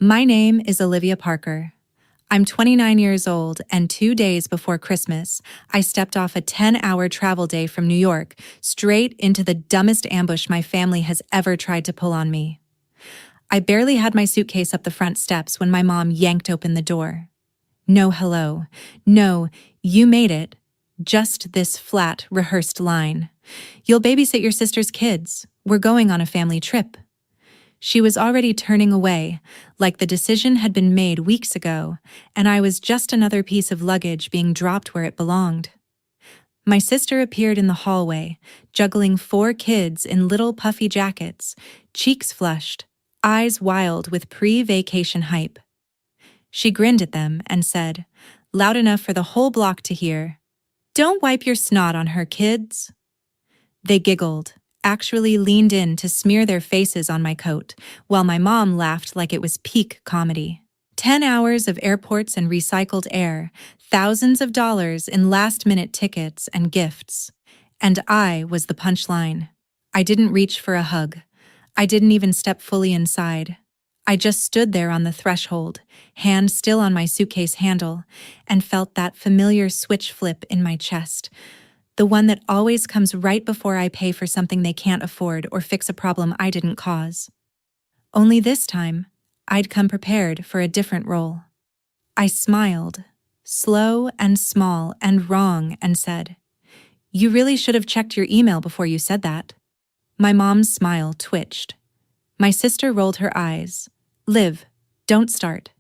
My name is Olivia Parker. I'm 29 years old, and 2 days before Christmas, I stepped off a 10-hour travel day from New York straight into the dumbest ambush my family has ever tried to pull on me. I barely had my suitcase up the front steps when my mom yanked open the door. No hello. No, you made it. Just this flat, rehearsed line. You'll babysit your sister's kids. We're going on a family trip. She was already turning away, like the decision had been made weeks ago, and I was just another piece of luggage being dropped where it belonged. My sister appeared in the hallway, juggling 4 kids in little puffy jackets, cheeks flushed, eyes wild with pre-vacation hype. She grinned at them and said, loud enough for the whole block to hear, "Don't wipe your snot on her, kids." They giggled, actually leaned in to smear their faces on my coat, while my mom laughed like it was peak comedy. 10 hours of airports and recycled air, thousands of dollars in last-minute tickets and gifts. And I was the punchline. I didn't reach for a hug. I didn't even step fully inside. I just stood there on the threshold, hand still on my suitcase handle, and felt that familiar switch flip in my chest. The one that always comes right before I pay for something they can't afford or fix a problem I didn't cause. Only this time, I'd come prepared for a different role. I smiled, slow and small and wrong, and said, "You really should have checked your email before you said that." My mom's smile twitched. My sister rolled her eyes. "Liv, don't start.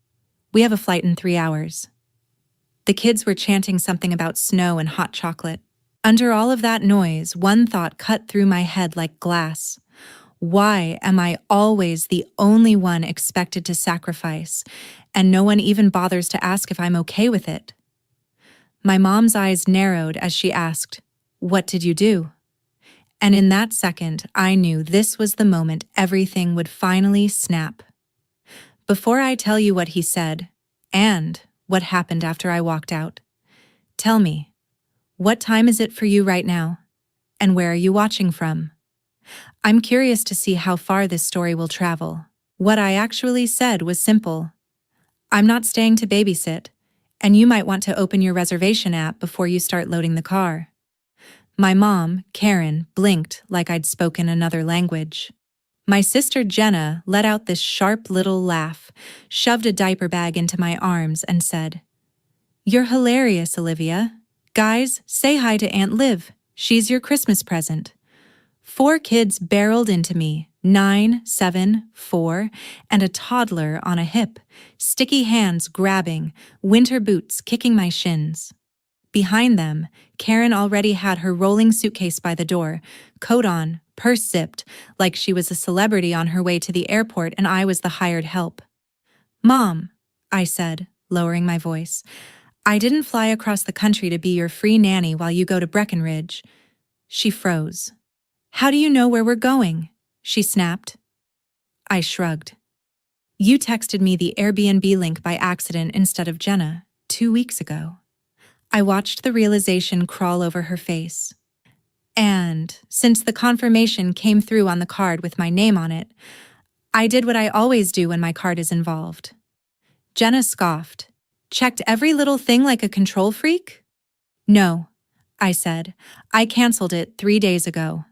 We have a flight in 3 hours." The kids were chanting something about snow and hot chocolate. Under all of that noise, one thought cut through my head like glass. Why am I always the only one expected to sacrifice, and no one even bothers to ask if I'm okay with it? My mom's eyes narrowed as she asked, "What did you do?" And in that second, I knew this was the moment everything would finally snap. Before I tell you what he said, and what happened after I walked out, tell me, what time is it for you right now? And where are you watching from? I'm curious to see how far this story will travel. What I actually said was simple. I'm not staying to babysit, and you might want to open your reservation app before you start loading the car. My mom, Karen, blinked like I'd spoken another language. My sister Jenna let out this sharp little laugh, shoved a diaper bag into my arms, and said, "You're hilarious, Olivia. Guys, say hi to Aunt Liv. She's your Christmas present." 4 kids barreled into me, 9, 7, 4, and a toddler on a hip, sticky hands grabbing, winter boots kicking my shins. Behind them, Karen already had her rolling suitcase by the door, coat on, purse zipped, like she was a celebrity on her way to the airport and I was the hired help. "Mom," I said, lowering my voice, "I didn't fly across the country to be your free nanny while you go to Breckenridge." She froze. "How do you know where we're going?" she snapped. I shrugged. "You texted me the Airbnb link by accident instead of Jenna 2 weeks ago." I watched the realization crawl over her face. And, since the confirmation came through on the card with my name on it, I did what I always do when my card is involved. Jenna scoffed. "Checked every little thing like a control freak?" "No," I said. "I canceled it 3 days ago."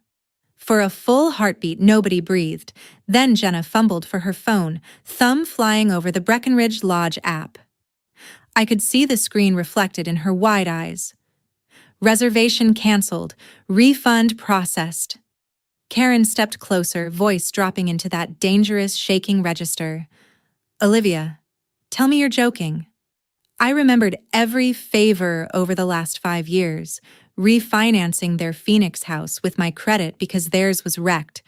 For a full heartbeat, nobody breathed. Then Jenna fumbled for her phone, thumb flying over the Breckenridge Lodge app. I could see the screen reflected in her wide eyes. "Reservation canceled. Refund processed." Karen stepped closer, voice dropping into that dangerous, shaking register. "Olivia, tell me you're joking." I remembered every favor over the last 5 years, refinancing their Phoenix house with my credit because theirs was wrecked,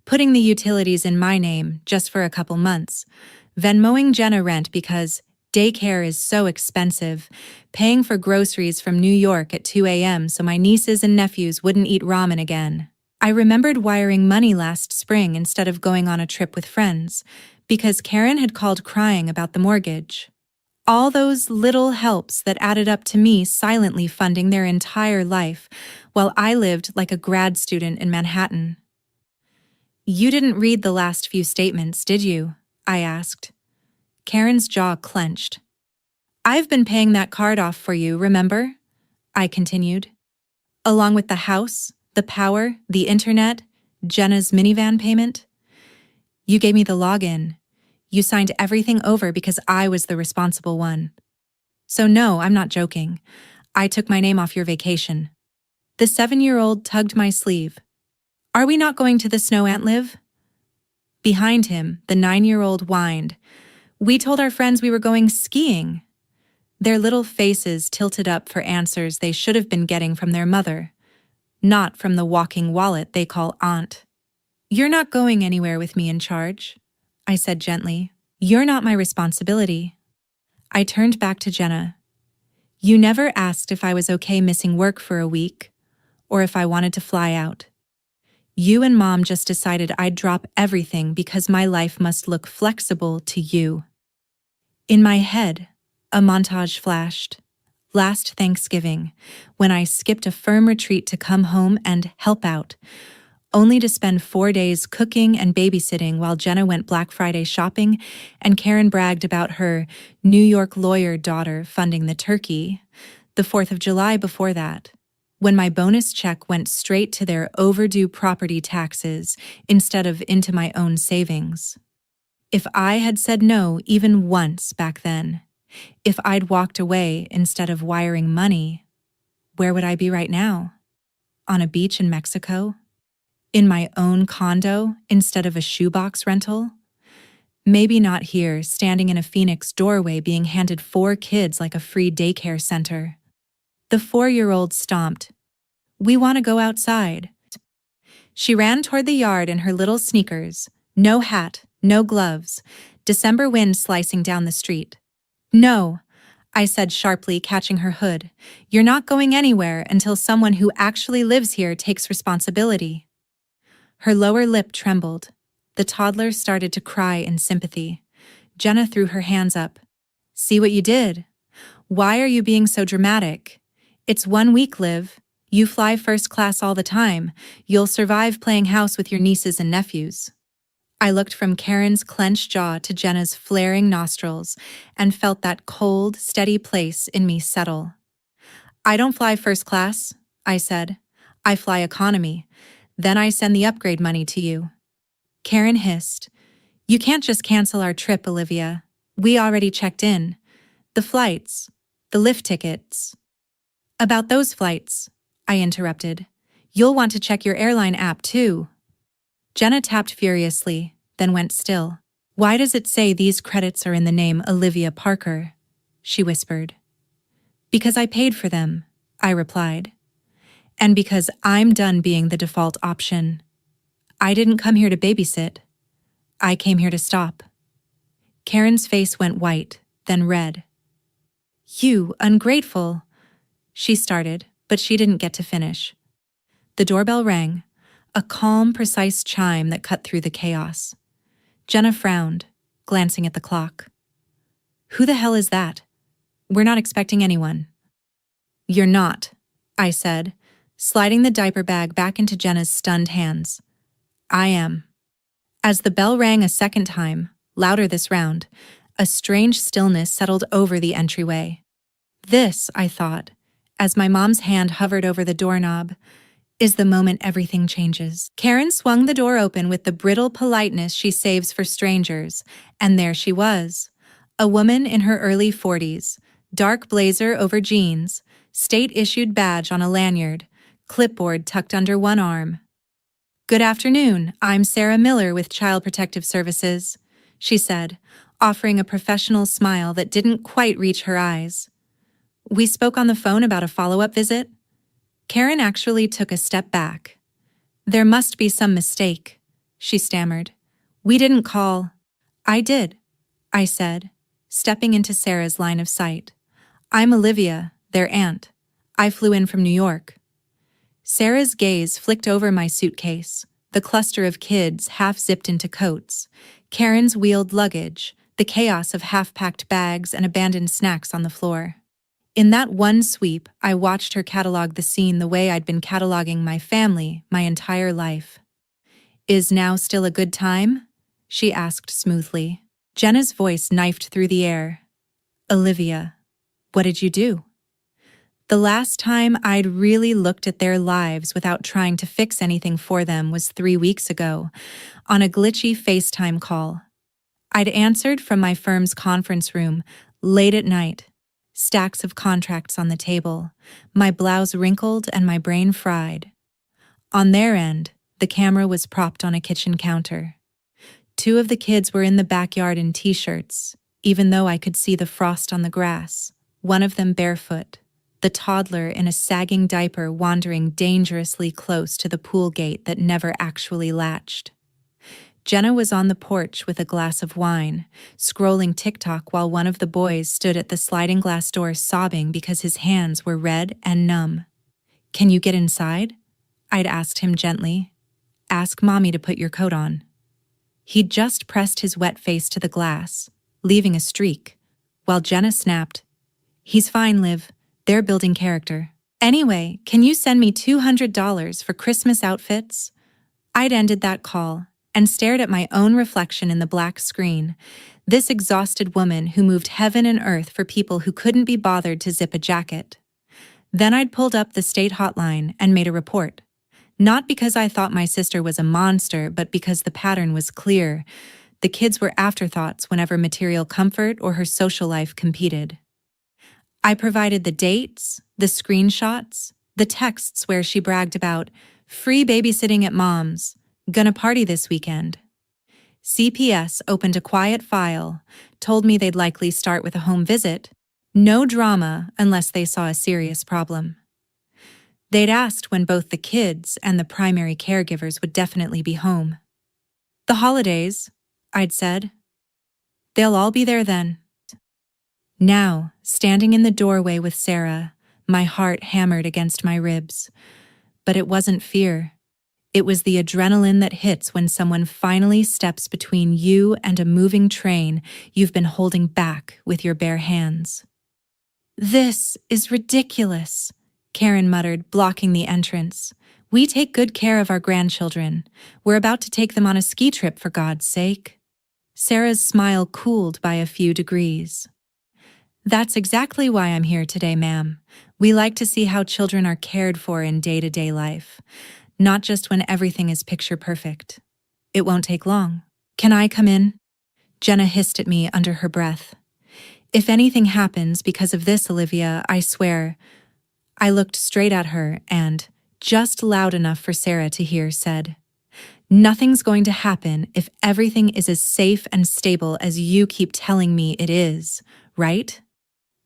putting the utilities in my name just for a couple months, Venmoing Jenna rent because daycare is so expensive, paying for groceries from New York at 2 a.m. so my nieces and nephews wouldn't eat ramen again. I remembered wiring money last spring instead of going on a trip with friends, because Karen had called crying about the mortgage. All those little helps that added up to me silently funding their entire life, while I lived like a grad student in Manhattan. "You didn't read the last few statements, did you?" I asked. Karen's jaw clenched. I've been paying that card off for you, remember? I continued. Along with the house, the power, the internet, Jenna's minivan payment. You gave me the login. You signed everything over because I was the responsible one. So no, I'm not joking. I took my name off your vacation. The 7-year-old tugged my sleeve. Are we not going to the snow, Aunt Liv? Behind him, the 9-year-old whined. We told our friends we were going skiing. Their little faces tilted up for answers they should have been getting from their mother, not from the walking wallet they call aunt. You're not going anywhere with me in charge, I said gently. You're not my responsibility. I turned back to Jenna. You never asked if I was okay missing work for a week, or if I wanted to fly out. You and Mom just decided I'd drop everything because my life must look flexible to you. In my head, a montage flashed. Last Thanksgiving, when I skipped a firm retreat to come home and help out, only to spend 4 days cooking and babysitting while Jenna went Black Friday shopping and Karen bragged about her New York lawyer daughter funding the turkey, the 4th of July before that, when my bonus check went straight to their overdue property taxes instead of into my own savings. If I had said no even once back then, if I'd walked away instead of wiring money, where would I be right now? On a beach in Mexico? In my own condo instead of a shoebox rental? Maybe not here, standing in a Phoenix doorway being handed 4 kids like a free daycare center. The 4-year-old stomped. We want to go outside. She ran toward the yard in her little sneakers, no hat, no gloves, December wind slicing down the street. No, I said sharply, catching her hood. You're not going anywhere until someone who actually lives here takes responsibility. Her lower lip trembled. The toddler started to cry in sympathy. Jenna threw her hands up. See what you did? Why are you being so dramatic? It's 1 week, Liv. You fly first class all the time. You'll survive playing house with your nieces and nephews. I looked from Karen's clenched jaw to Jenna's flaring nostrils and felt that cold, steady place in me settle. I don't fly first class, I said. I fly economy. Then I send the upgrade money to you. Karen hissed. You can't just cancel our trip, Olivia. We already checked in. The flights, the lift tickets. About those flights, I interrupted. You'll want to check your airline app too. Jenna tapped furiously, then went still. Why does it say these credits are in the name Olivia Parker? She whispered. Because I paid for them, I replied. And because I'm done being the default option. I didn't come here to babysit. I came here to stop. Karen's face went white, then red. You ungrateful, she started, but she didn't get to finish. The doorbell rang. A calm, precise chime that cut through the chaos. Jenna frowned, glancing at the clock. Who the hell is that? We're not expecting anyone. You're not, I said, sliding the diaper bag back into Jenna's stunned hands. I am. As the bell rang a second time, louder this round, a strange stillness settled over the entryway. This, I thought, as my mom's hand hovered over the doorknob, is the moment everything changes. Karen swung the door open with the brittle politeness she saves for strangers, and there she was. A woman in her early 40s, dark blazer over jeans, state-issued badge on a lanyard, clipboard tucked under one arm. Good afternoon, I'm Sarah Miller with Child Protective Services, she said, offering a professional smile that didn't quite reach her eyes. We spoke on the phone about a follow-up visit. Karen actually took a step back. There must be some mistake, she stammered. We didn't call. I did, I said, stepping into Sarah's line of sight. I'm Olivia, their aunt. I flew in from New York. Sarah's gaze flicked over my suitcase, the cluster of kids half-zipped into coats, Karen's wheeled luggage, the chaos of half-packed bags and abandoned snacks on the floor. In that one sweep, I watched her catalog the scene the way I'd been cataloging my family my entire life. Is now still a good time? She asked smoothly. Jenna's voice knifed through the air. Olivia, what did you do? The last time I'd really looked at their lives without trying to fix anything for them was 3 weeks ago, on a glitchy FaceTime call. I'd answered from my firm's conference room, late at night, stacks of contracts on the table, my blouse wrinkled and my brain fried. On their end, the camera was propped on a kitchen counter. 2 of the kids were in the backyard in t-shirts, even though I could see the frost on the grass, one of them barefoot, the toddler in a sagging diaper wandering dangerously close to the pool gate that never actually latched. Jenna was on the porch with a glass of wine, scrolling TikTok while one of the boys stood at the sliding glass door sobbing because his hands were red and numb. "Can you get inside?" I'd asked him gently. "Ask Mommy to put your coat on." He'd just pressed his wet face to the glass, leaving a streak, while Jenna snapped, "He's fine, Liv. They're building character. Anyway, can you send me $200 for Christmas outfits?" I'd ended that call and stared at my own reflection in the black screen, this exhausted woman who moved heaven and earth for people who couldn't be bothered to zip a jacket. Then I'd pulled up the state hotline and made a report. Not because I thought my sister was a monster, but because the pattern was clear. The kids were afterthoughts whenever material comfort or her social life competed. I provided the dates, the screenshots, the texts where she bragged about free babysitting at mom's, gonna party this weekend. CPS opened a quiet file, told me they'd likely start with a home visit, no drama unless they saw a serious problem. They'd asked when both the kids and the primary caregivers would definitely be home. "The holidays," I'd said. "They'll all be there then." Now, standing in the doorway with Sarah, my heart hammered against my ribs. But it wasn't fear. It was the adrenaline that hits when someone finally steps between you and a moving train you've been holding back with your bare hands. "This is ridiculous," Karen muttered, blocking the entrance. "We take good care of our grandchildren. We're about to take them on a ski trip, for God's sake." Sarah's smile cooled by a few degrees. "That's exactly why I'm here today, ma'am. We like to see how children are cared for in day-to-day life, not just when everything is picture perfect. It won't take long." "Can I come in?" Jenna hissed at me under her breath. "If anything happens because of this, Olivia, I swear." I looked straight at her and, just loud enough for Sarah to hear, said, "Nothing's going to happen if everything is as safe and stable as you keep telling me it is, right?"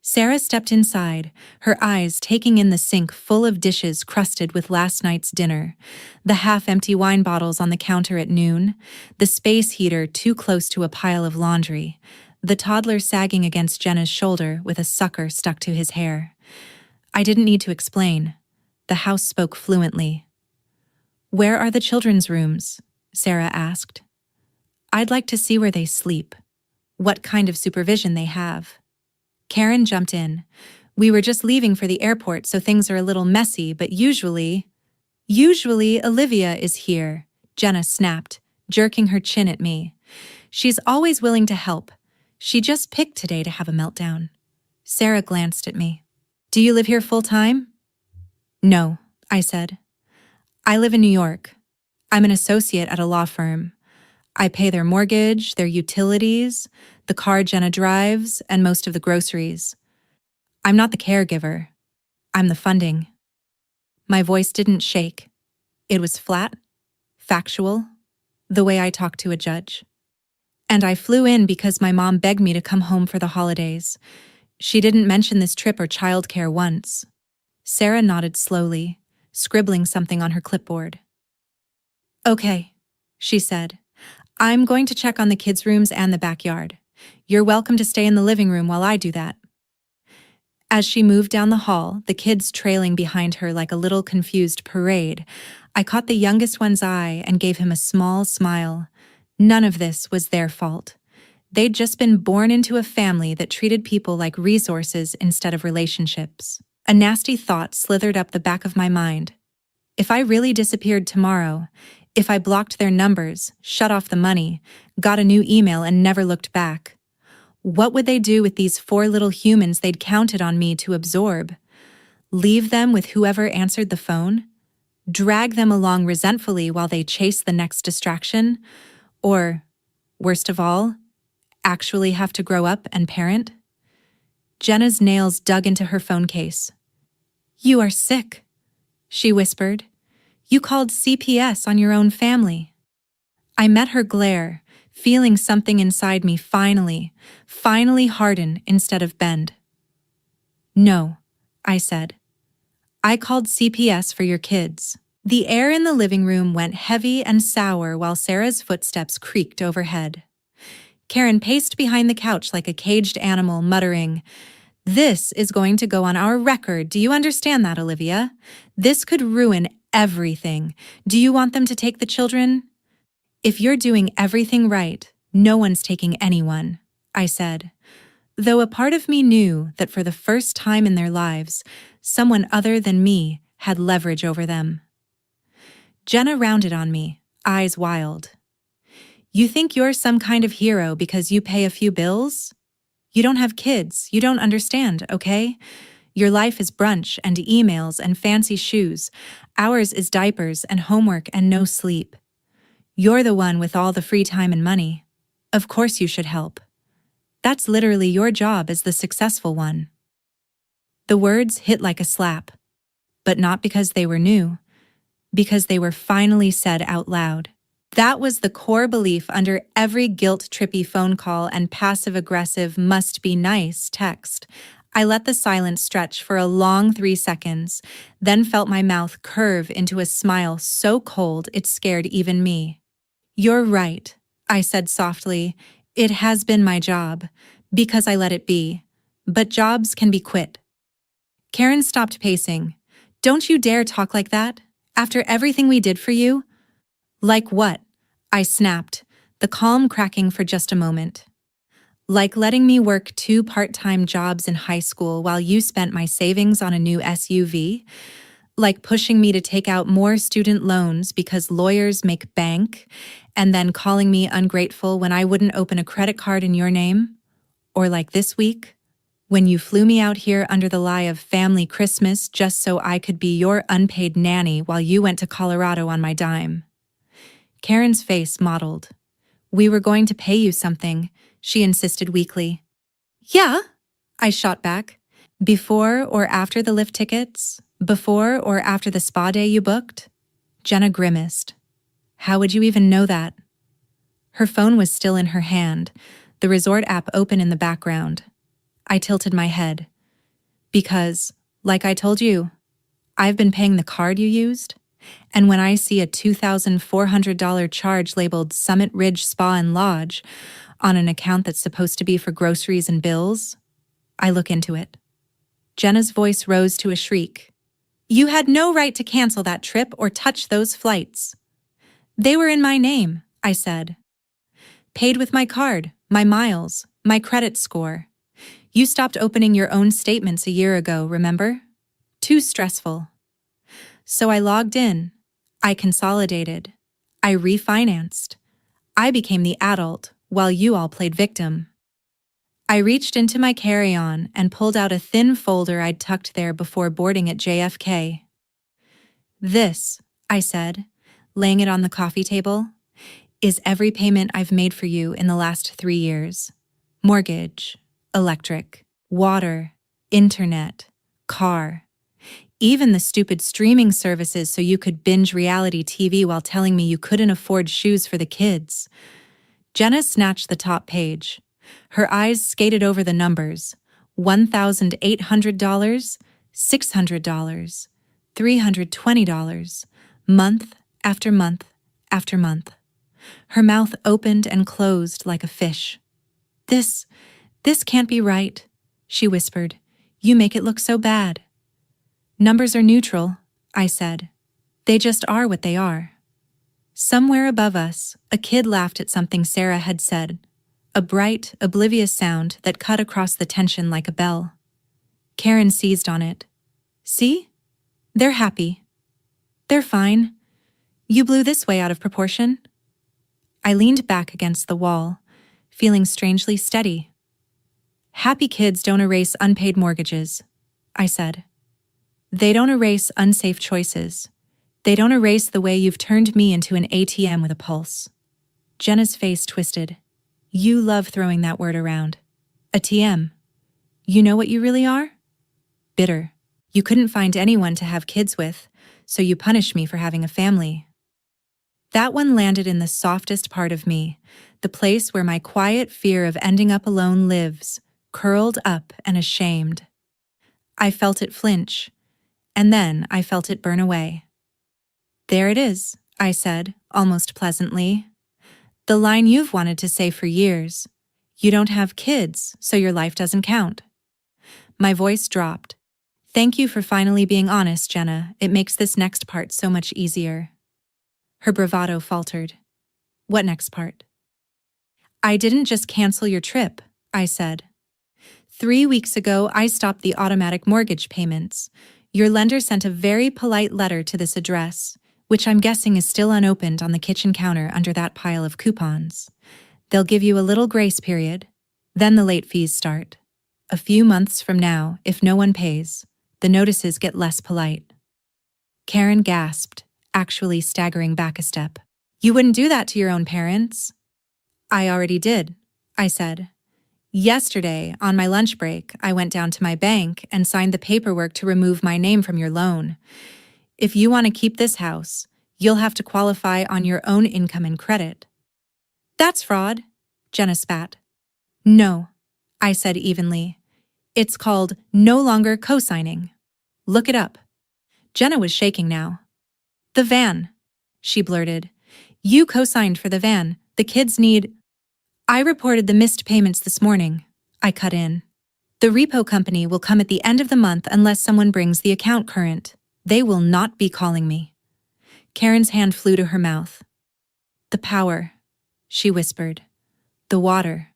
Sarah stepped inside, her eyes taking in the sink full of dishes crusted with last night's dinner, the half-empty wine bottles on the counter at noon, the space heater too close to a pile of laundry, the toddler sagging against Jenna's shoulder with a sucker stuck to his hair. I didn't need to explain. The house spoke fluently. "Where are the children's rooms?" Sarah asked. "I'd like to see where they sleep, what kind of supervision they have." Karen jumped in. "We were just leaving for the airport, so things are a little messy, but usually Olivia is here," Jenna snapped, jerking her chin at me. "She's always willing to help. She just picked today to have a meltdown." Sarah glanced at me. "Do you live here full-time?" "No," I said. "I live in New York. I'm an associate at a law firm. I pay their mortgage, their utilities, the car Jenna drives, and most of the groceries. I'm not the caregiver. I'm the funding." My voice didn't shake. It was flat, factual, the way I talk to a judge. "And I flew in because my mom begged me to come home for the holidays. She didn't mention this trip or childcare once." Sarah nodded slowly, scribbling something on her clipboard. "Okay," she said. "I'm going to check on the kids' rooms and the backyard. You're welcome to stay in the living room while I do that." As she moved down the hall, the kids trailing behind her like a little confused parade, I caught the youngest one's eye and gave him a small smile. None of this was their fault. They'd just been born into a family that treated people like resources instead of relationships. A nasty thought slithered up the back of my mind. If I really disappeared tomorrow, If I blocked their numbers, shut off the money, got a new email and never looked back, what would they do with these 4 little humans they'd counted on me to absorb? Leave them with whoever answered the phone? Drag them along resentfully while they chase the next distraction? Or, worst of all, actually have to grow up and parent? Jenna's nails dug into her phone case. "You are sick," she whispered. "You called CPS on your own family." I met her glare, feeling something inside me finally harden instead of bend. "No," I said. "I called CPS for your kids." The air in the living room went heavy and sour while Sarah's footsteps creaked overhead. Karen paced behind the couch like a caged animal, muttering, "This is going to go on our record. Do you understand that, Olivia? This could ruin everything. Do you want them to take the children?" "If you're doing everything right, no one's taking anyone," I said, though a part of me knew that for the first time in their lives, someone other than me had leverage over them. Jenna rounded on me, eyes wild. "You think you're some kind of hero because you pay a few bills? You don't have kids, you don't understand, okay? Your life is brunch and emails and fancy shoes. Ours is diapers and homework and no sleep. You're the one with all the free time and money. Of course you should help. That's literally your job as the successful one." The words hit like a slap, but not because they were new, because they were finally said out loud. That was the core belief under every guilt-trippy phone call and passive-aggressive must-be-nice text. I let the silence stretch for a long 3 seconds, then felt my mouth curve into a smile so cold it scared even me. "You're right," I said softly. "It has been my job, because I let it be. But jobs can be quit." Karen stopped pacing. "Don't you dare talk like that. After everything we did for you?" "Like what?" I snapped, the calm cracking for just a moment. "Like letting me work 2 part-time jobs in high school while you spent my savings on a new SUV? Like pushing me to take out more student loans because lawyers make bank, and then calling me ungrateful when I wouldn't open a credit card in your name? Or like this week, when you flew me out here under the lie of family Christmas just so I could be your unpaid nanny while you went to Colorado on my dime?" Karen's face mottled. "We were going to pay you something," she insisted weakly. "Yeah," I shot back. "Before or after the lift tickets? Before or after the spa day you booked?" Jenna grimaced. "How would you even know that?" Her phone was still in her hand, the resort app open in the background. I tilted my head. "Because, like I told you, I've been paying the card you used. And when I see a $2,400 charge labeled Summit Ridge Spa and Lodge on an account that's supposed to be for groceries and bills, I look into it." Jenna's voice rose to a shriek. "You had no right to cancel that trip or touch those flights." "They were in my name," I said. "Paid with my card, my miles, my credit score. You stopped opening your own statements a year ago, remember? Too stressful. So I logged in. I consolidated. I refinanced. I became the adult while you all played victim." I reached into my carry-on and pulled out a thin folder I'd tucked there before boarding at JFK. "This," I said, laying it on the coffee table, "is every payment I've made for you in the last 3 years. Mortgage, electric, water, internet, car. Even the stupid streaming services so you could binge reality TV while telling me you couldn't afford shoes for the kids." Jenna snatched the top page. Her eyes skated over the numbers. $1,800, $600, $320, month after month after month. Her mouth opened and closed like a fish. This can't be right," she whispered. "You make it look so bad." "Numbers are neutral," I said. "They just are what they are." Somewhere above us, a kid laughed at something Sarah had said, a bright, oblivious sound that cut across the tension like a bell. Karen seized on it. "See? They're happy. They're fine. You blew this way out of proportion? I leaned back against the wall, feeling strangely steady. Happy kids don't erase unpaid mortgages, I said. They don't erase unsafe choices. They don't erase the way you've turned me into an ATM with a pulse. Jenna's face twisted. You love throwing that word around. A TM. You know what you really are? Bitter. You couldn't find anyone to have kids with, so you punish me for having a family. That one landed in the softest part of me, the place where my quiet fear of ending up alone lives, curled up and ashamed. I felt it flinch, and then I felt it burn away. There it is, I said, almost pleasantly. The line you've wanted to say for years. You don't have kids, so your life doesn't count. My voice dropped. Thank you for finally being honest, Jenna. It makes this next part so much easier. Her bravado faltered. What next part? I didn't just cancel your trip, I said. 3 weeks ago, I stopped the automatic mortgage payments. Your lender sent a very polite letter to this address, which I'm guessing is still unopened on the kitchen counter under that pile of coupons. They'll give you a little grace period. Then the late fees start. A few months from now, if no one pays, the notices get less polite. Karen gasped, actually staggering back a step. You wouldn't do that to your own parents? I already did, I said. Yesterday, on my lunch break, I went down to my bank and signed the paperwork to remove my name from your loan. If you want to keep this house, you'll have to qualify on your own income and credit. That's fraud, Jenna spat. No, I said evenly. It's called no longer co-signing. Look it up. Jenna was shaking now. The van, she blurted. You co-signed for the van. The kids need... I reported the missed payments this morning, I cut in. The repo company will come at the end of the month unless someone brings the account current. They will not be calling me. Karen's hand flew to her mouth. The power, she whispered. The water.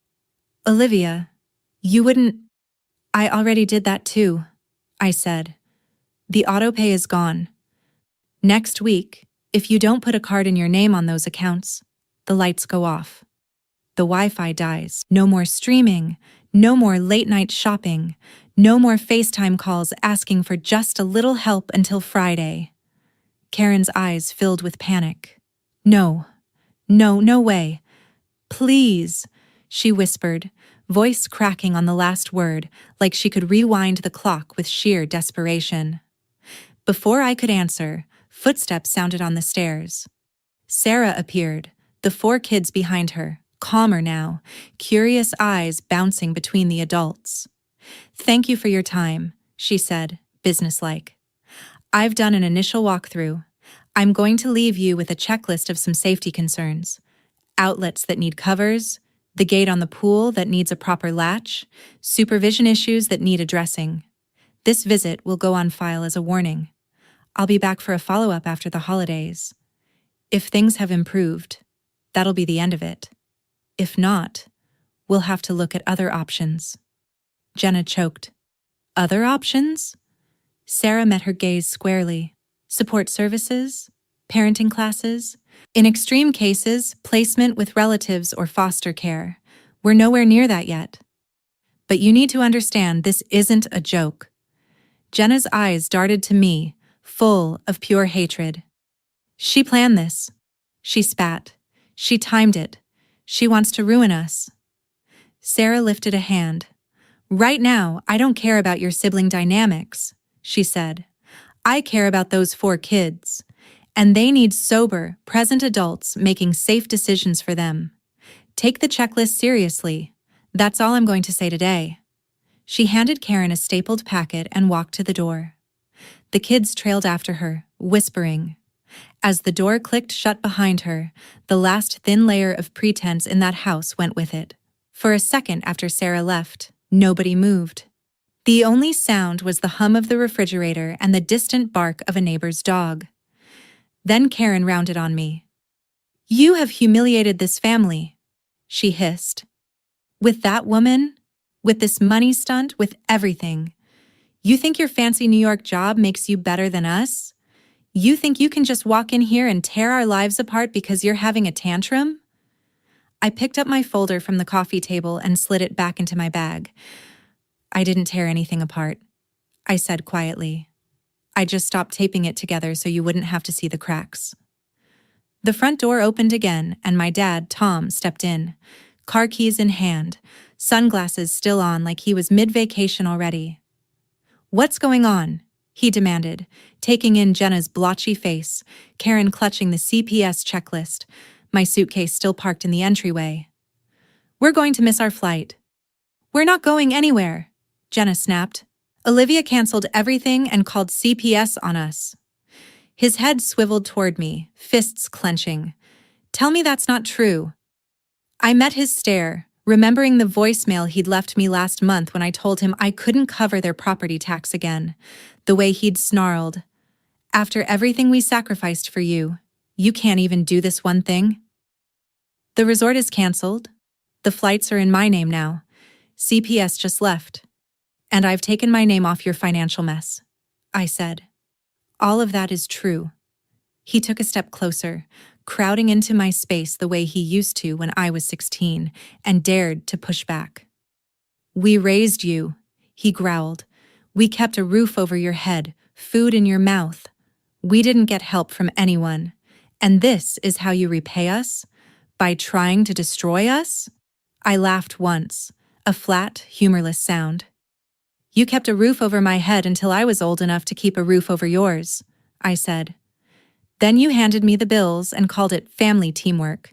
Olivia, you wouldn't... I already did that too, I said. The autopay is gone. Next week, if you don't put a card in your name on those accounts, the lights go off. The Wi-Fi dies. No more streaming, no more late-night shopping, no more FaceTime calls asking for just a little help until Friday. Karen's eyes filled with panic. No way. Please, she whispered, voice cracking on the last word, like she could rewind the clock with sheer desperation. Before I could answer, footsteps sounded on the stairs. Sarah appeared, the 4 kids behind her, calmer now, curious eyes bouncing between the adults. Thank you for your time, she said, businesslike. I've done an initial walkthrough. I'm going to leave you with a checklist of some safety concerns. Outlets that need covers, the gate on the pool that needs a proper latch, supervision issues that need addressing. This visit will go on file as a warning. I'll be back for a follow-up after the holidays. If things have improved, that'll be the end of it. If not, we'll have to look at other options. Jenna choked. Other options? Sarah met her gaze squarely. Support services? Parenting classes? In extreme cases, placement with relatives or foster care. We're nowhere near that yet. But you need to understand this isn't a joke. Jenna's eyes darted to me, full of pure hatred. She planned this. She spat. She timed it. She wants to ruin us. Sarah lifted a hand. Right now, I don't care about your sibling dynamics, she said. I care about those 4 kids. And they need sober, present adults making safe decisions for them. Take the checklist seriously. That's all I'm going to say today. She handed Karen a stapled packet and walked to the door. The kids trailed after her, whispering. As the door clicked shut behind her, the last thin layer of pretense in that house went with it. For a second after Sarah left, nobody moved. The only sound was the hum of the refrigerator and the distant bark of a neighbor's dog. Then Karen rounded on me. You have humiliated this family, she hissed. With that woman? With this money stunt? With everything? You think your fancy New York job makes you better than us? You think you can just walk in here and tear our lives apart because you're having a tantrum? I picked up my folder from the coffee table and slid it back into my bag. I didn't tear anything apart, I said quietly. I just stopped taping it together so you wouldn't have to see the cracks. The front door opened again, and my dad, Tom, stepped in, car keys in hand, sunglasses still on like he was mid-vacation already. "What's going on?" he demanded, taking in Jenna's blotchy face, Karen clutching the CPS checklist, my suitcase still parked in the entryway. "We're going to miss our flight." "We're not going anywhere," Jenna snapped. "Olivia canceled everything and called CPS on us." His head swiveled toward me, fists clenching. "Tell me that's not true." I met his stare, remembering the voicemail he'd left me last month when I told him I couldn't cover their property tax again. The way he'd snarled, "After everything we sacrificed for you, you can't even do this one thing?" "The resort is canceled. The flights are in my name now. CPS just left. And I've taken my name off your financial mess," I said. "All of that is true." He took a step closer, crowding into my space the way he used to when I was 16, and dared to push back. "We raised you," he growled. "We kept a roof over your head, food in your mouth. We didn't get help from anyone. And this is how you repay us? By trying to destroy us?" I laughed once, a flat, humorless sound. "You kept a roof over my head until I was old enough to keep a roof over yours," I said. "Then you handed me the bills and called it family teamwork.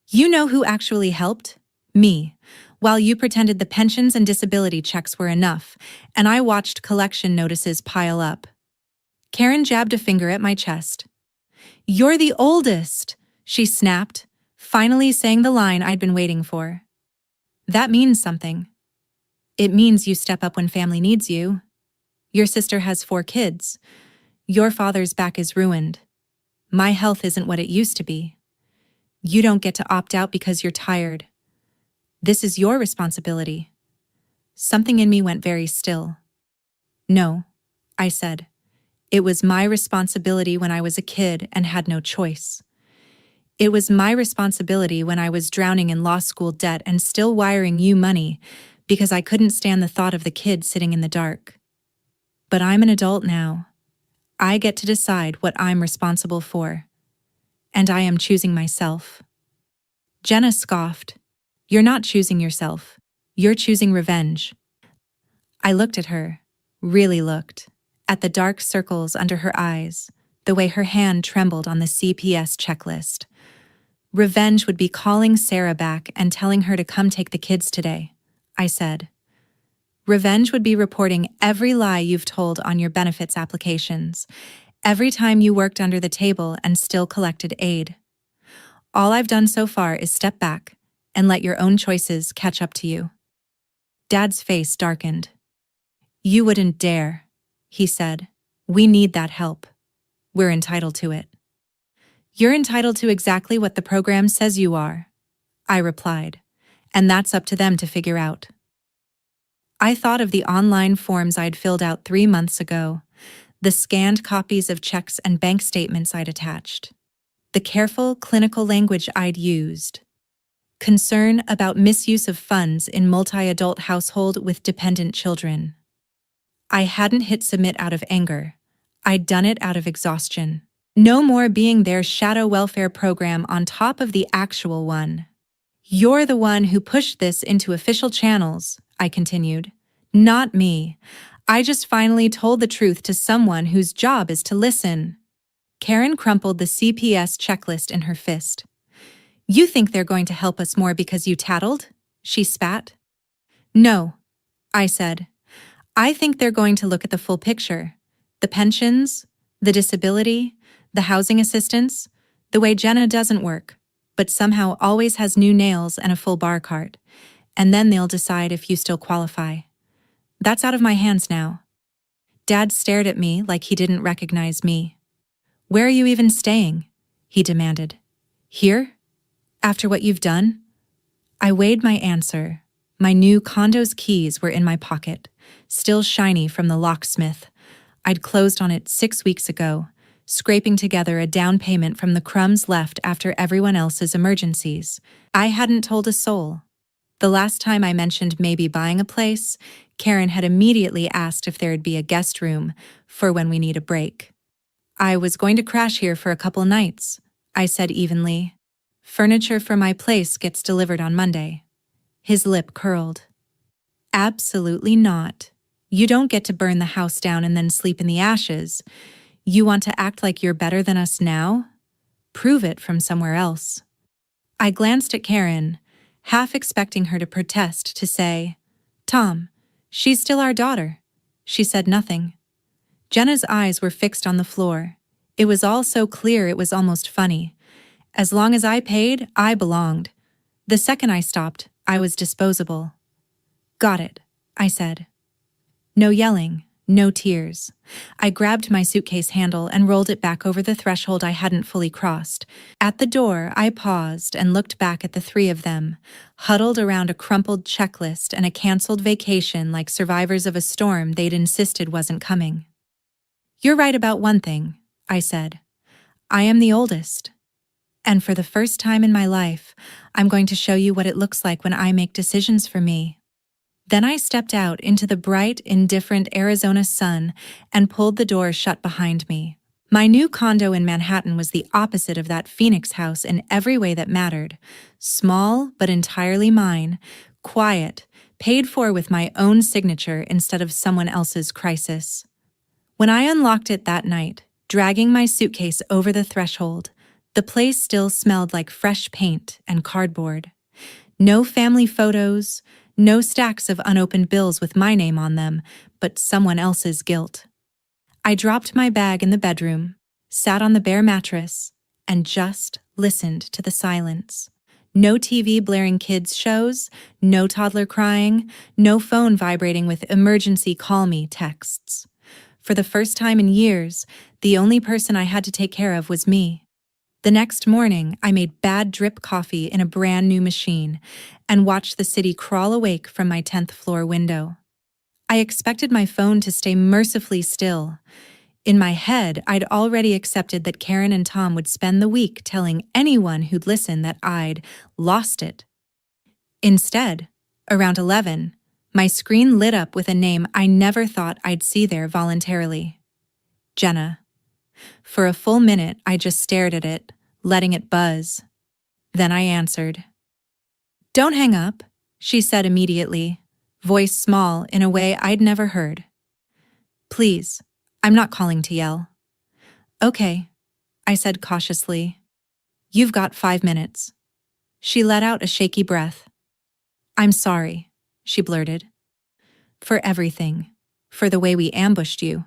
You know who actually helped? Me, while you pretended the pensions and disability checks were enough, and I watched collection notices pile up." Karen jabbed a finger at my chest. "You're the oldest," she snapped, finally saying the line I'd been waiting for. "That means something. It means you step up when family needs you. Your sister has 4 kids. Your father's back is ruined. My health isn't what it used to be. You don't get to opt out because you're tired. This is your responsibility." Something in me went very still. "No," I said. "It was my responsibility when I was a kid and had no choice. It was my responsibility when I was drowning in law school debt and still wiring you money because I couldn't stand the thought of the kid sitting in the dark. But I'm an adult now. I get to decide what I'm responsible for. And I am choosing myself." Jenna scoffed. "You're not choosing yourself. You're choosing revenge." I looked at her, really looked, at the dark circles under her eyes, the way her hand trembled on the CPS checklist. Revenge would be calling Sarah back and telling her to come take the kids today, I said. Revenge would be reporting every lie you've told on your benefits applications, every time you worked under the table and still collected aid. All I've done so far is step back and let your own choices catch up to you. Dad's face darkened. "You wouldn't dare," he said. "We need that help. We're entitled to it." "You're entitled to exactly what the program says you are," I replied, "and that's up to them to figure out." I thought of the online forms I'd filled out 3 months ago, the scanned copies of checks and bank statements I'd attached, the careful clinical language I'd used, concern about misuse of funds in multi-adult household with dependent children. I hadn't hit submit out of anger. I'd done it out of exhaustion. No more being their shadow welfare program on top of the actual one. "You're the one who pushed this into official channels," I continued. "Not me. I just finally told the truth to someone whose job is to listen." Karen crumpled the CPS checklist in her fist. "You think they're going to help us more because you tattled?" she spat. "No," I said. "I think they're going to look at the full picture. The pensions, the disability, the housing assistance, the way Jenna doesn't work, but somehow always has new nails and a full bar cart, and then they'll decide if you still qualify. That's out of my hands now." Dad stared at me like he didn't recognize me. "Where are you even staying?" he demanded. "Here? After what you've done?" I weighed my answer. My new condo's keys were in my pocket, still shiny from the locksmith. I'd closed on it 6 weeks ago, scraping together a down payment from the crumbs left after everyone else's emergencies. I hadn't told a soul. The last time I mentioned maybe buying a place, Karen had immediately asked if there'd be a guest room for when we need a break. I was going to crash here for a couple nights, I said evenly. Furniture for my place gets delivered on Monday. His lip curled. Absolutely not. You don't get to burn the house down and then sleep in the ashes. You want to act like you're better than us now? Prove it from somewhere else. I glanced at Karen, half expecting her to protest, to say, Tom, she's still our daughter. She said nothing. Jenna's eyes were fixed on the floor. It was all so clear it was almost funny. As long as I paid, I belonged. The second I stopped, I was disposable. Got it, I said. No yelling, no tears. I grabbed my suitcase handle and rolled it back over the threshold I hadn't fully crossed. At the door, I paused and looked back at the three of them, huddled around a crumpled checklist and a canceled vacation like survivors of a storm they'd insisted wasn't coming. You're right about one thing, I said. I am the oldest. And for the first time in my life, I'm going to show you what it looks like when I make decisions for me. Then I stepped out into the bright, indifferent Arizona sun and pulled the door shut behind me. My new condo in Manhattan was the opposite of that Phoenix house in every way that mattered. Small, but entirely mine. Quiet, paid for with my own signature instead of someone else's crisis. When I unlocked it that night, dragging my suitcase over the threshold, the place still smelled like fresh paint and cardboard. No family photos, no stacks of unopened bills with my name on them, but someone else's guilt. I dropped my bag in the bedroom, sat on the bare mattress, and just listened to the silence. No TV blaring kids' shows, no toddler crying, no phone vibrating with emergency call me texts. For the first time in years, the only person I had to take care of was me. The next morning, I made bad drip coffee in a brand new machine and watched the city crawl awake from my 10th floor window. I expected my phone to stay mercifully still. In my head, I'd already accepted that Karen and Tom would spend the week telling anyone who'd listen that I'd lost it. Instead, around 11, my screen lit up with a name I never thought I'd see there voluntarily. Jenna. For a full minute, I just stared at it, letting it buzz. Then I answered. Don't hang up, she said immediately, voice small in a way I'd never heard. Please, I'm not calling to yell. Okay, I said cautiously. You've got 5 minutes. She let out a shaky breath. I'm sorry, she blurted. For everything. For the way we ambushed you.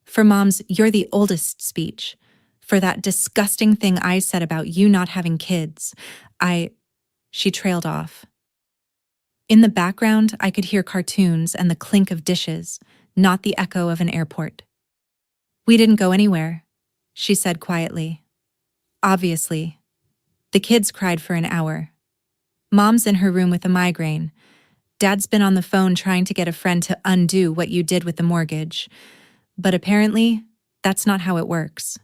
For Mom's "you're the oldest" speech. For that disgusting thing I said about you not having kids. She trailed off. In the background, I could hear cartoons and the clink of dishes, not the echo of an airport. We didn't go anywhere, she said quietly. Obviously. The kids cried for an hour. Mom's in her room with a migraine. Dad's been on the phone trying to get a friend to undo what you did with the mortgage. But apparently, that's not how it works.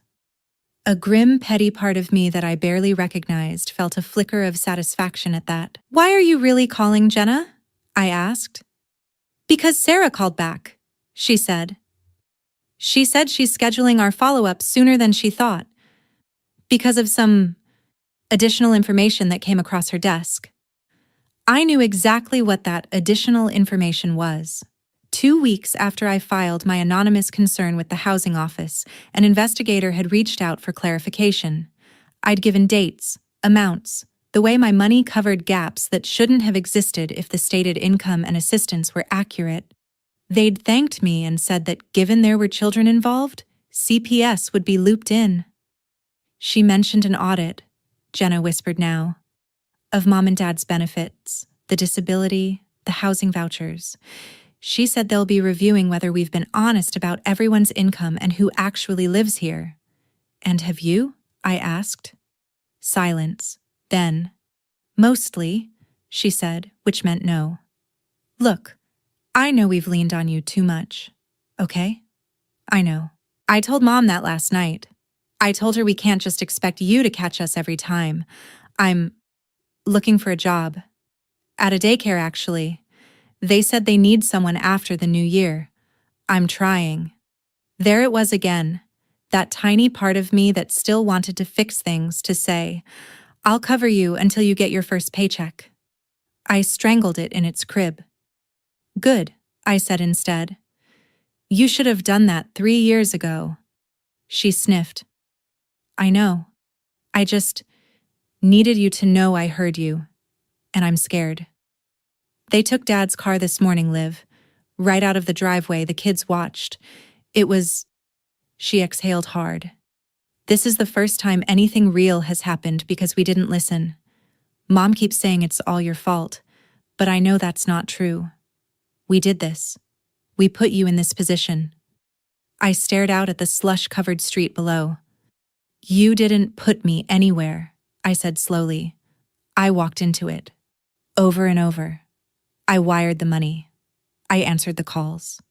A grim, petty part of me that I barely recognized felt a flicker of satisfaction at that. Why are you really calling, Jenna? I asked. Because Sarah called back, she said. She said she's scheduling our follow-up sooner than she thought, because of some additional information that came across her desk. I knew exactly what that additional information was. 2 weeks after I filed my anonymous concern with the housing office, an investigator had reached out for clarification. I'd given dates, amounts, the way my money covered gaps that shouldn't have existed if the stated income and assistance were accurate. They'd thanked me and said that given there were children involved, CPS would be looped in. She mentioned an audit, Jenna whispered now, of Mom and Dad's benefits, the disability, the housing vouchers. She said they'll be reviewing whether we've been honest about everyone's income and who actually lives here. And have you? I asked. Silence. Then, mostly, she said, which meant no. Look, I know we've leaned on you too much, okay? I know. I told Mom that last night. I told her we can't just expect you to catch us every time. I'm looking for a job. At a daycare, actually. They said they need someone after the new year. I'm trying. There it was again, that tiny part of me that still wanted to fix things, to say, I'll cover you until you get your first paycheck. I strangled it in its crib. Good, I said instead. You should have done that 3 years ago. She sniffed. I know. I just needed you to know I heard you, and I'm scared. They took Dad's car this morning, Liv. Right out of the driveway, the kids watched. It was... She exhaled hard. This is the first time anything real has happened because we didn't listen. Mom keeps saying it's all your fault, but I know that's not true. We did this. We put you in this position. I stared out at the slush-covered street below. You didn't put me anywhere, I said slowly. I walked into it. Over and over. I wired the money. I answered the calls.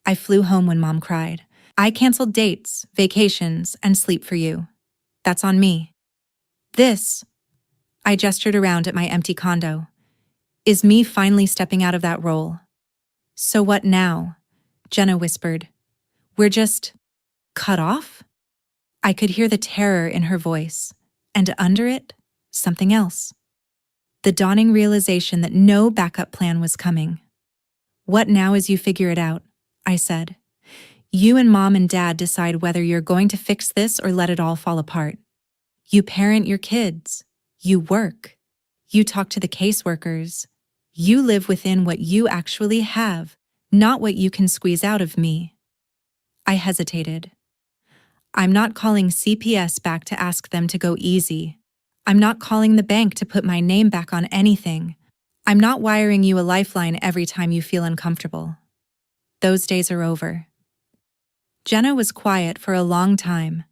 I flew home when Mom cried. I canceled dates, vacations, and sleep for you. That's on me. This, I gestured around at my empty condo, is me finally stepping out of that role. So what now? Jenna whispered. We're just cut off? I could hear the terror in her voice, and under it, something else. The dawning realization that no backup plan was coming. What now as you figure it out? I said. You and Mom and Dad decide whether you're going to fix this or let it all fall apart. You parent your kids. You work. You talk to the caseworkers. You live within what you actually have, not what you can squeeze out of me. I hesitated. I'm not calling CPS back to ask them to go easy. I'm not calling the bank to put my name back on anything. I'm not wiring you a lifeline every time you feel uncomfortable. Those days are over. Jenna was quiet for a long time.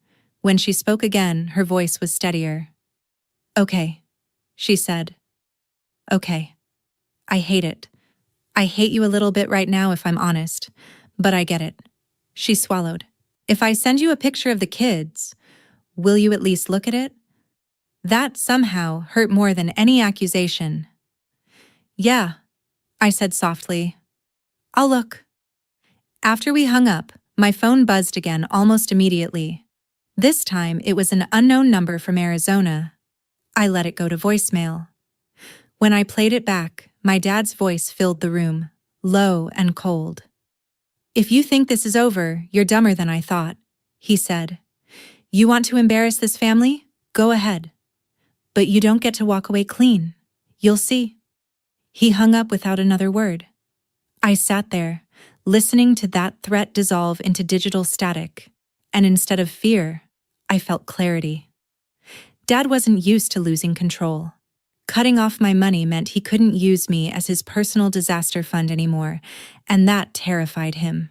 When she spoke again, her voice was steadier. Okay, she said. Okay. I hate it. I hate you a little bit right now if I'm honest, but I get it. She swallowed. If I send you a picture of the kids, will you at least look at it? That somehow hurt more than any accusation. Yeah, I said softly. I'll look. After we hung up, my phone buzzed again almost immediately. This time it was an unknown number from Arizona. I let it go to voicemail. When I played it back, my dad's voice filled the room, low and cold. If you think this is over, you're dumber than I thought, he said. You want to embarrass this family? Go ahead. But you don't get to walk away clean. You'll see. He hung up without another word. I sat there, listening to that threat dissolve into digital static, and instead of fear, I felt clarity. Dad wasn't used to losing control. Cutting off my money meant he couldn't use me as his personal disaster fund anymore, and that terrified him.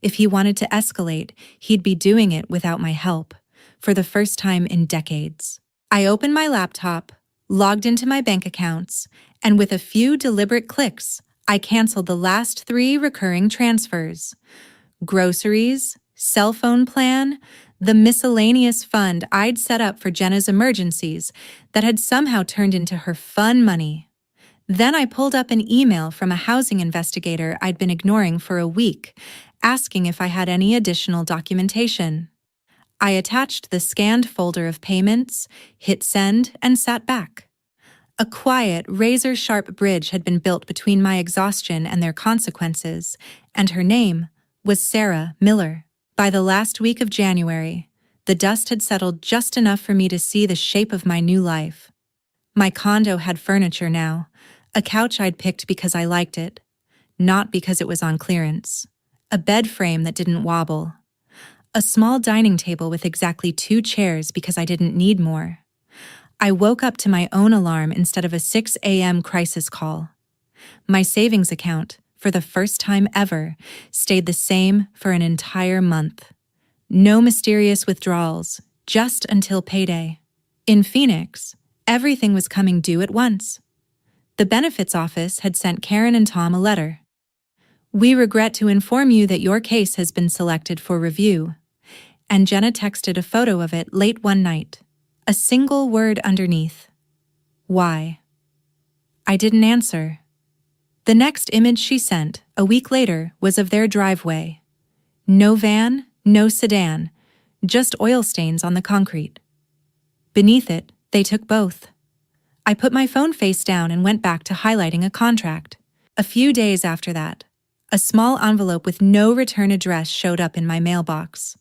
If he wanted to escalate, he'd be doing it without my help, for the first time in decades. I opened my laptop, logged into my bank accounts, and with a few deliberate clicks, I canceled the last 3 recurring transfers. Groceries, cell phone plan, the miscellaneous fund I'd set up for Jenna's emergencies that had somehow turned into her fun money. Then I pulled up an email from a housing investigator I'd been ignoring for a week, asking if I had any additional documentation. I attached the scanned folder of payments, hit send, and sat back. A quiet, razor-sharp bridge had been built between my exhaustion and their consequences, and her name was Sarah Miller. By the last week of January, the dust had settled just enough for me to see the shape of my new life. My condo had furniture now, a couch I'd picked because I liked it, not because it was on clearance, a bed frame that didn't wobble, a small dining table with exactly 2 chairs because I didn't need more. I woke up to my own alarm instead of a 6 a.m. crisis call. My savings account, for the first time ever, stayed the same for an entire month. No mysterious withdrawals, just until payday. In Phoenix, everything was coming due at once. The benefits office had sent Karen and Tom a letter. We regret to inform you that your case has been selected for review. And Jenna texted a photo of it late one night. A single word underneath. Why? I didn't answer. The next image she sent, a week later, was of their driveway. No van, no sedan, just oil stains on the concrete. Beneath it, they took both. I put my phone face down and went back to highlighting a contract. A few days after that, a small envelope with no return address showed up in my mailbox.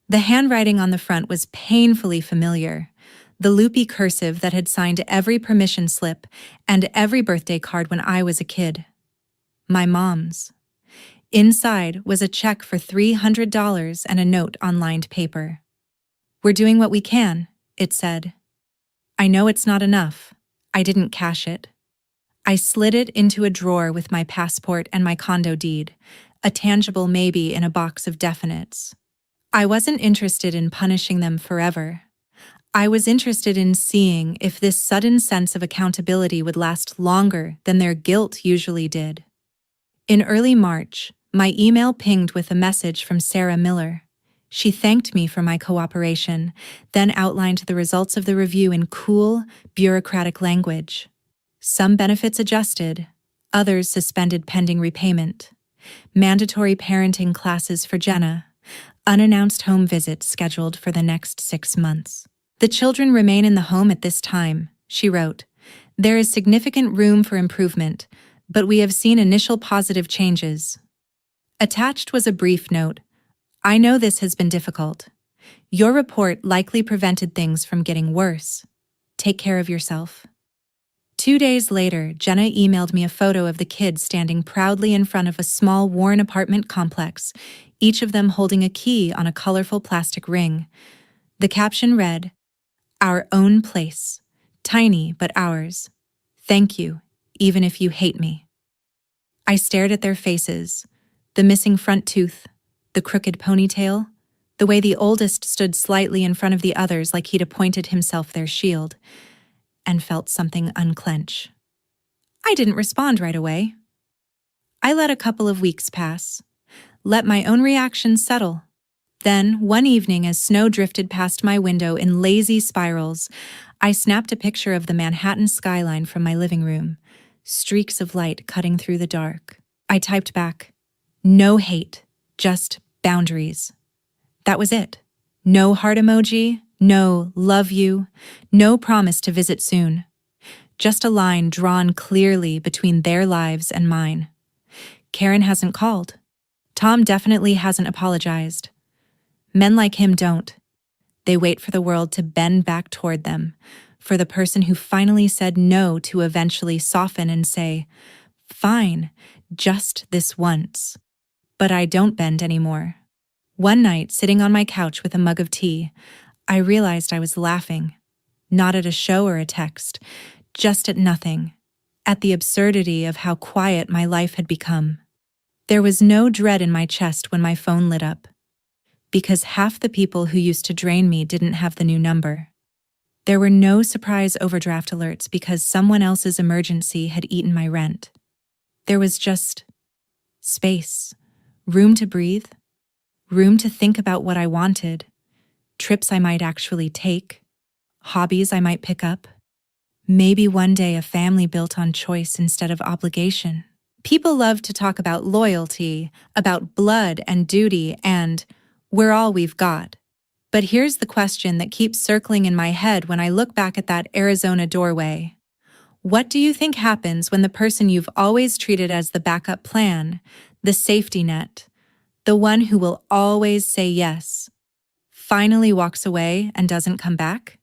The handwriting on the front was painfully familiar, the loopy cursive that had signed every permission slip and every birthday card when I was a kid. My mom's. Inside was a check for $300 and a note on lined paper. "We're doing what we can," it said. I know it's not enough. I didn't cash it. I slid it into a drawer with my passport and my condo deed, a tangible maybe in a box of definites. I wasn't interested in punishing them forever. I was interested in seeing if this sudden sense of accountability would last longer than their guilt usually did. In early March, my email pinged with a message from Sarah Miller. She thanked me for my cooperation, then outlined the results of the review in cool, bureaucratic language. Some benefits adjusted, others suspended pending repayment. Mandatory parenting classes for Jenna, unannounced home visits scheduled for the next 6 months. "The children remain in the home at this time," she wrote. "There is significant room for improvement, but we have seen initial positive changes." Attached was a brief note. "I know this has been difficult. Your report likely prevented things from getting worse. Take care of yourself." 2 days later, Jenna emailed me a photo of the kids standing proudly in front of a small, worn apartment complex, each of them holding a key on a colorful plastic ring. The caption read, "Our own place. Tiny, but ours. Thank you, even if you hate me." I stared at their faces, the missing front tooth, the crooked ponytail, the way the oldest stood slightly in front of the others like he'd appointed himself their shield, and felt something unclench. I didn't respond right away. I let a couple of weeks pass, let my own reactions settle. Then, one evening as snow drifted past my window in lazy spirals, I snapped a picture of the Manhattan skyline from my living room, streaks of light cutting through the dark. I typed back, "No hate, just boundaries." That was it. No heart emoji, no love you, no promise to visit soon. Just a line drawn clearly between their lives and mine. Karen hasn't called. Tom definitely hasn't apologized. Men like him don't. They wait for the world to bend back toward them, for the person who finally said no to eventually soften and say, "Fine, just this once." But I don't bend anymore. One night, sitting on my couch with a mug of tea, I realized I was laughing, not at a show or a text, just at nothing, at the absurdity of how quiet my life had become. There was no dread in my chest when my phone lit up, because half the people who used to drain me didn't have the new number. There were no surprise overdraft alerts because someone else's emergency had eaten my rent. There was just space, room to breathe, room to think about what I wanted, trips I might actually take, hobbies I might pick up, maybe one day a family built on choice instead of obligation. People love to talk about loyalty, about blood and duty, and we're all we've got. But here's the question that keeps circling in my head when I look back at that Arizona doorway. What do you think happens when the person you've always treated as the backup plan, the safety net, the one who will always say yes, finally walks away and doesn't come back?